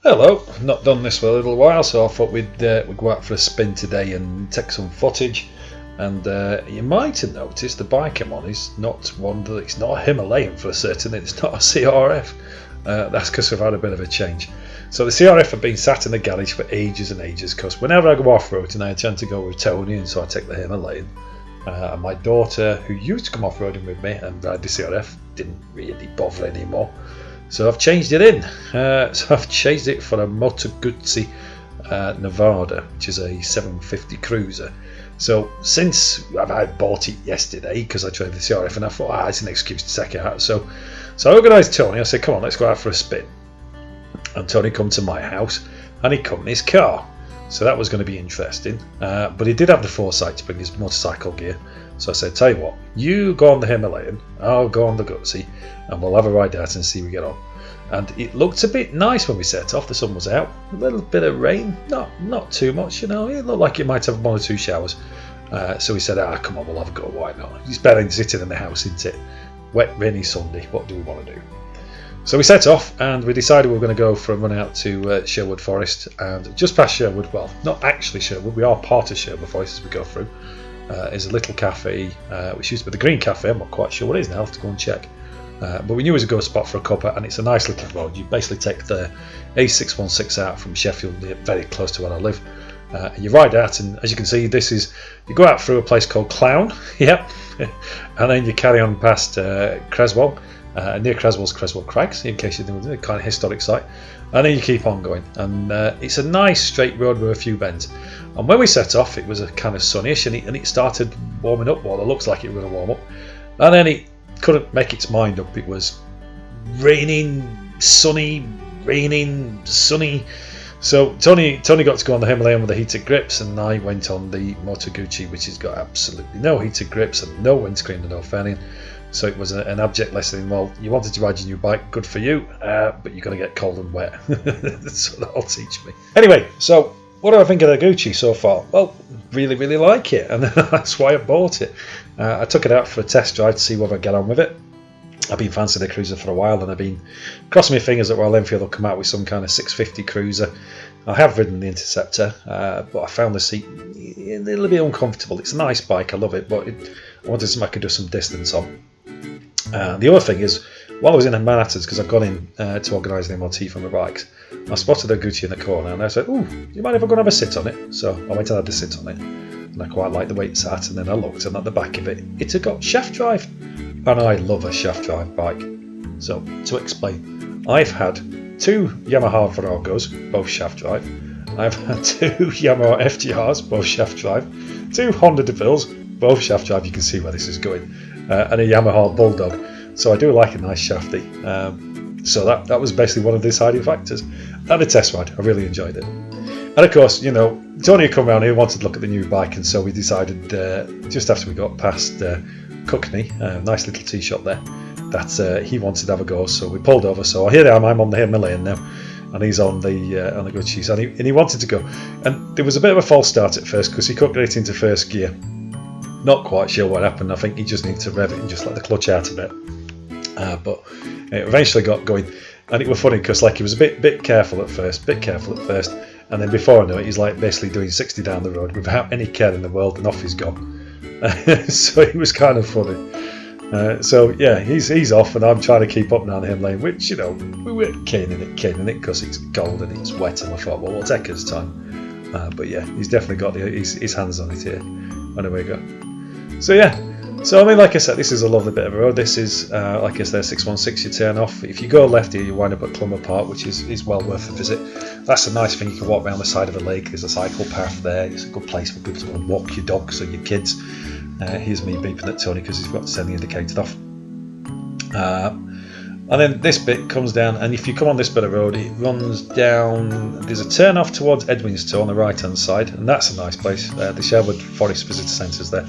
Hello, I've not done this for a little while, so I thought we'd go out for a spin today and take some footage. And you might have noticed the bike I'm on is not one that it's not a Himalayan for certain. It's not a CRF. That's because I've had a bit of a change. So the CRF have been sat in the garage for ages and ages. Because whenever I go off roading, I tend to go with Tony, and so I take the Himalayan. And my daughter, who used to come off roading with me and ride the CRF, didn't really bother anymore. So I've changed it in. So I've changed it for a Moto Guzzi Nevada, which is a 750 cruiser. So since I bought it yesterday because I tried the CRF and I thought, it's an excuse to take it out. So I organised Tony. I said, come on, let's go out for a spin. And Tony come to my house and he come in his car. So that was going to be interesting. But he did have the foresight to bring his motorcycle gear. So I said, tell you what, you go on the Himalayan, I'll go on the Guzzi, and we'll have a ride out and see how we get on. And it looked a bit nice when we set off. The sun was out, a little bit of rain, not too much, you know. It looked like it might have one or two showers. So we said, come on, we'll have a go, why not? It's better than sitting in the house, isn't it? Wet, rainy Sunday, what do we want to do? So we set off and we decided we were going to go for a run out to Sherwood Forest, and just past Sherwood, well, not actually Sherwood, we are part of Sherwood Forest as we go through, is a little cafe, which used to be the Green Cafe. I'm not quite sure what it is now, I'll have to go and check. But we knew it was a good spot for a cuppa, and it's a nice little road. You basically take the A616 out from Sheffield, very close to where I live, and you ride out, and as you can see, you go out through a place called Clown, yep, and then you carry on past Creswell. Near Creswell's Creswell Crags, in case you didn't know, a kind of historic site, and then you keep on going, and it's a nice straight road with a few bends. And when we set off, it was a kind of sunnyish, and it started warming up. Well, it looks like it was going to warm up, and then it couldn't make its mind up. It was raining, sunny. So Tony got to go on the Himalayan with the heated grips, and I went on the Moto Guzzi, which has got absolutely no heated grips and no windscreen and no fairing. So it was an abject lesson. Well, you wanted to ride your new bike, good for you, but you're going to get cold and wet. So that'll teach me. Anyway, so what do I think of the Guzzi so far? Well, really, really like it, and that's why I bought it. I took it out for a test drive to see whether I get on with it. I've been fancying the cruiser for a while, and I've been crossing my fingers that Royal Enfield will come out with some kind of 650 cruiser. I have ridden the Interceptor, but I found the seat a little bit uncomfortable. It's a nice bike, I love it, but I wanted something I could do some distance on. The other thing is, while I was in Manhattan's, because I've gone in to organise the MOT for my bikes, I spotted a Guzzi in the corner, and I said, "Ooh, you mind if I go and have a sit on it?" So I went and had a sit on it, and I quite liked the way it sat. And then I looked, and at the back of it had got shaft drive, and I love a shaft drive bike. So to explain, I've had two Yamaha Viragos, both shaft drive. I've had two Yamaha FGRs, both shaft drive. Two Honda DeVilles, both shaft drive. You can see where this is going. And a Yamaha Bulldog, so I do like a nice shafty. So that was basically one of the deciding factors. And the test ride, I really enjoyed it. And of course, you know, Tony had come around here, wanted to look at the new bike, and so we decided just after we got past Cookney, nice little tea shop there, that he wanted to have a go. So we pulled over. So here I am. I'm on the Himalayan now, and he's on the Guzzi, and he wanted to go. And there was a bit of a false start at first because he couldn't get it into first gear. Not quite sure what happened. I think he just needed to rev it and just let the clutch out a bit. But it eventually got going, and it was funny because he was a bit careful at first, and then before I know it, he's like basically doing 60 down the road without any care in the world, and off he's gone. So it was kind of funny. So yeah, he's off, and I'm trying to keep up now on the Himalayan, which, you know, we were caning it because it's cold and it's wet, and I thought, well, we'll take his time. But yeah, he's definitely got his hands on it here. Anyway, go. So yeah, so I mean, like I said, this is a lovely bit of a road. This is, like I said, 616, you turn off. If you go left here, you wind up at Clumber Park, which is well worth a visit. That's a nice thing. You can walk around the side of a lake. There's a cycle path there. It's a good place for people to go and walk your dogs or your kids. Here's me beeping at Tony because he's got to turn the indicator off. And then this bit comes down, and if you come on this bit of road, it runs down. There's a turn off towards Edwinstowe on the right hand side, and that's a nice place. The Sherwood Forest Visitor Centre's there,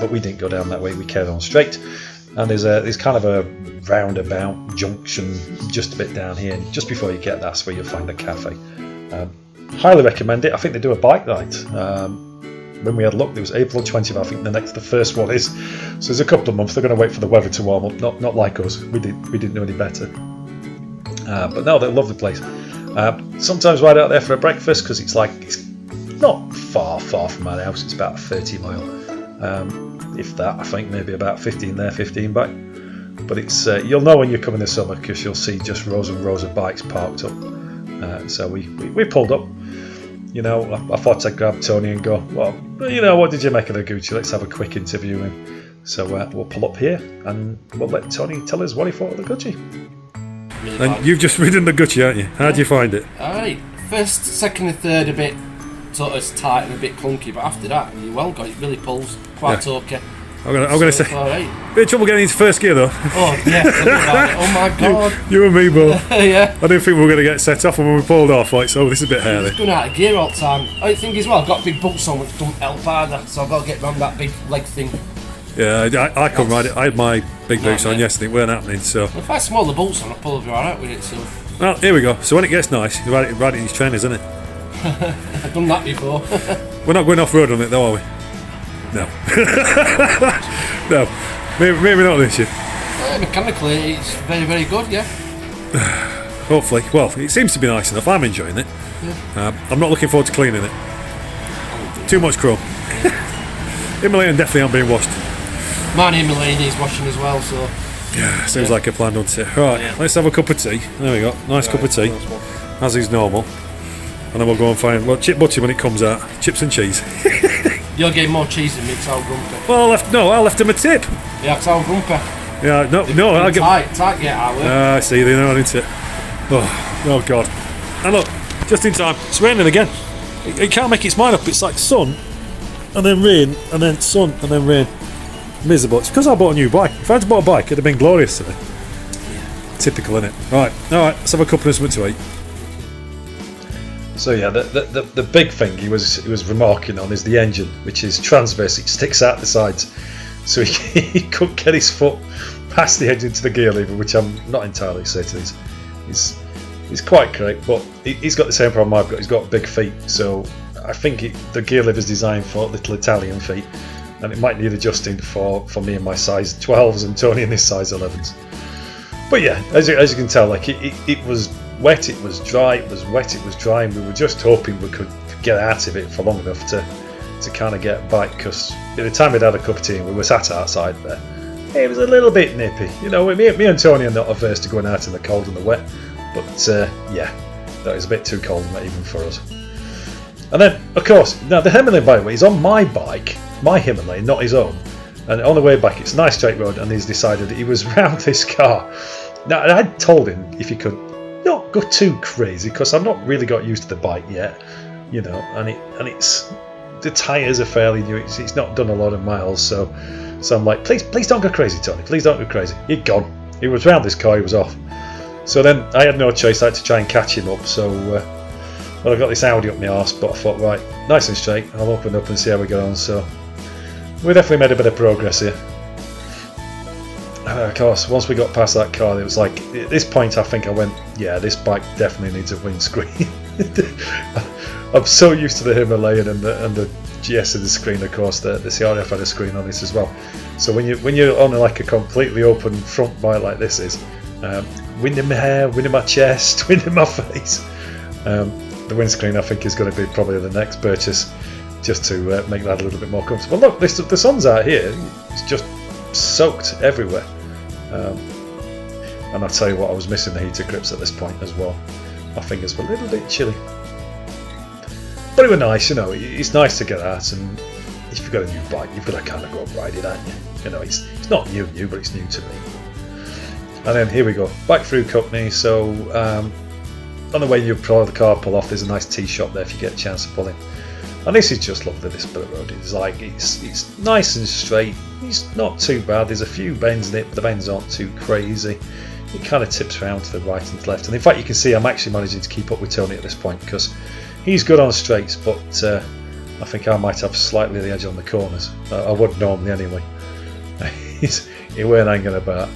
but we didn't go down that way. We carried on straight, and there's kind of a roundabout junction just a bit down here, and just before you get that's where you'll find a cafe. Highly recommend it. I think they do a bike ride. When we had a look, there was April 20th. I think the first one is. So there's a couple of months. They're going to wait for the weather to warm up. Not like us. We didn't know any better. But no, they love the place. Sometimes ride out there for a breakfast because it's not far from my house. It's about 30 mile, if that. I think maybe about 15 there, 15 back. But it's you'll know when you come in the summer because you'll see just rows and rows of bikes parked up. So we pulled up. You know, I thought I'd grab Tony and go, well, you know, what did you make of the Guzzi? Let's have a quick interview. And so we'll pull up here and we'll let Tony tell us what he thought of the Guzzi. Really and you've just ridden the Guzzi, haven't you? How do you find it? Alright, first, second and third a bit sort of tight and a bit clunky, but after that, you well got it, really pulls quite okay. I'm gonna say, bit of trouble getting into first gear though. Oh yeah, oh my god. You and me both. Yeah. I didn't think we were going to get set off, and when we pulled off, like, so this is a bit hairy. It's going out of gear all the time. I think as well, I've got big boots on which don't help either, so I've got to get around that big leg thing. Yeah, I couldn't ride it. I had my big boots on yesterday, it weren't happening, so. If I had smaller boots on, I'd probably be alright with it, so. Well, here we go. So when it gets nice, you ride it in these trainers, isn't it? I've done that before. We're not going off-road on it though, are we? No. No. Maybe not this year. Mechanically, it's very, very good, yeah. Hopefully. Well, it seems to be nice enough. I'm enjoying it. Yeah. I'm not looking forward to cleaning it. Too much chrome. Himalayan definitely aren't being washed. Mine Himalayan needs washing as well, so. Yeah, seems like a plan, doesn't it? Right, let's have a cup of tea. There we go. Nice cup of tea. As is normal. And then we'll go and find, well, chip butty when it comes out. Chips and cheese. You're getting more cheese than me, because I'll grumpy. Well, I left him a tip. Yeah, because I'll grumpy. Yeah, no, I'll get... Tight, yeah, I will. I see, they know, isn't it? Oh, God. And look, just in time, it's raining again. It can't make its mind up. It's like sun, and then rain, and then sun, and then rain. Miserable. It's because I bought a new bike. If I'd bought a bike, it'd have been glorious today. Yeah. Typical, innit? All right, let's have a couple of something to eat. So yeah, the big thing he was remarking on is the engine, which is transverse. It sticks out the sides, so he couldn't get his foot past the engine to the gear lever, which I'm not entirely certain is quite correct. But he's got the same problem I've got. He's got big feet, so I think the gear lever is designed for little Italian feet, and it might need adjusting for me and my size 12s and Tony and his size 11s. But yeah, as you can tell, like it was wet, it was dry, it was wet, it was dry, and we were just hoping we could get out of it for long enough to kind of get a bite, because by the time we'd had a cup of tea and we were sat outside there, it was a little bit nippy. You know, me and Tony are not averse to going out in the cold and the wet, but yeah, that was a bit too cold even for us. And then, of course, now the Himalayan, by the way, is on my bike, my Himalayan, not his own. And on the way back, it's a nice straight road, and he's decided that he was round this car. Now, I told him if he could not go too crazy, because I've not really got used to the bike yet, you know, and it's the tyres are fairly new. It's not done a lot of miles, so I'm like, please don't go crazy, Tony. Please don't go crazy. He'd gone. He was round this car. He was off. So then I had no choice. I had to try and catch him up. So well, I got this Audi up my arse, but I thought, right, nice and straight. I'll open up and see how we get on. So we definitely made a bit of progress here. Of course, once we got past that car, it was like, at this point I think I went, yeah, this bike definitely needs a windscreen. I'm so used to the Himalayan and the GS of the screen, of course, the CRF had a screen on this as well. So when you're on like a completely open front bike like this is, wind in my hair, wind in my chest, wind in my face. The windscreen I think is going to be probably the next purchase, just to make that a little bit more comfortable. Look, the sun's out here, it's just soaked everywhere. And I'll tell you what, I was missing the heated grips at this point as well. My fingers were a little bit chilly. But it was nice, you know, it's nice to get out, and if you've got a new bike, you've got to kind of go and ride it, haven't you? You know, it's not new, but it's new to me. And then here we go, back through Cockney. So on the way you pull the car pull off, there's a nice tea shop there if you get a chance to pull in. And this is just lovely, this bit of road. It's like, it's nice and straight. It's not too bad. There's a few bends in it, but the bends aren't too crazy. It kind of tips around to the right and to the left. And in fact, you can see I'm actually managing to keep up with Tony at this point, because he's good on straights, but I think I might have slightly the edge on the corners. I would normally anyway. He weren't hanging about.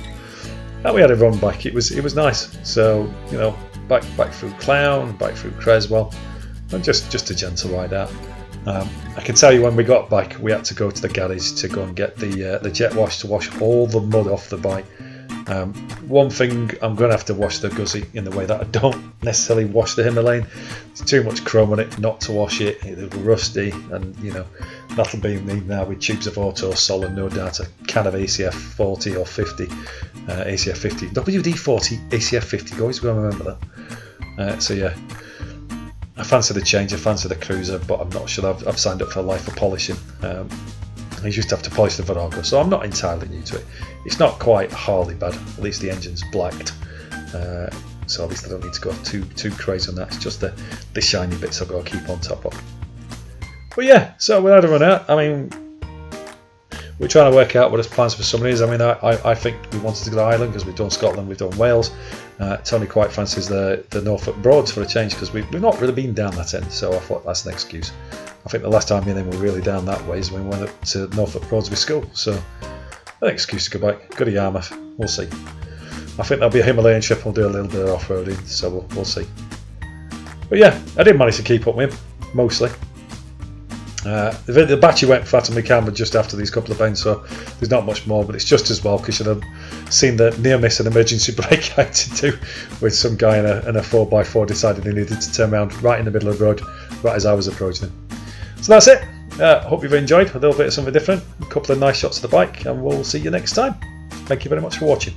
And we had a run back. It was nice. So, you know, back through Clown, back through Creswell, and just a gentle ride out. I can tell you, when we got back, we had to go to the garage to go and get the jet wash to wash all the mud off the bike. One thing, I'm going to have to wash the Guzzi in the way that I don't necessarily wash the Himalayan. There's too much chrome on it not to wash it. It'll be rusty, and that'll be me now with tubes of Auto Sol and no doubt a can of ACF 40 or 50, ACF 50, WD-40 ACF 50. Guys, we're going to remember that. So yeah, I fancy the change. I fancy the cruiser, but I'm not sure I've signed up for life for polishing. I used to have to polish the Virago, so I'm not entirely new to it. It's not quite Harley bad. At least the engine's blacked, so at least I don't need to go too crazy on that. It's just the shiny bits I've got to keep on top of. But yeah, so we had a run out. I mean, we're trying to work out what his plans for summer is. I mean, I think we wanted to go to Ireland because we've done Scotland, we've done Wales. Tony quite fancies the Norfolk Broads for a change because we've not really been down that end, so I thought that's an excuse. I think the last time me and him were really down that way is when we went up to Norfolk Broads with school, so an excuse to go back. Go to Yarmouth, we'll see. I think there'll be a Himalayan trip, we'll do a little bit of off-roading, so we'll see. But yeah, I did manage to keep up with him, mostly. The battery went flat on my camera just after these couple of bends, so there's not much more, but it's just as well because you'd have seen the near miss and emergency brake I had to do with some guy in a 4x4 decided he needed to turn around right in the middle of the road right as I was approaching him. So that's it. Hope you've enjoyed a little bit of something different, a couple of nice shots of the bike, and we'll see you next time. Thank you very much for watching.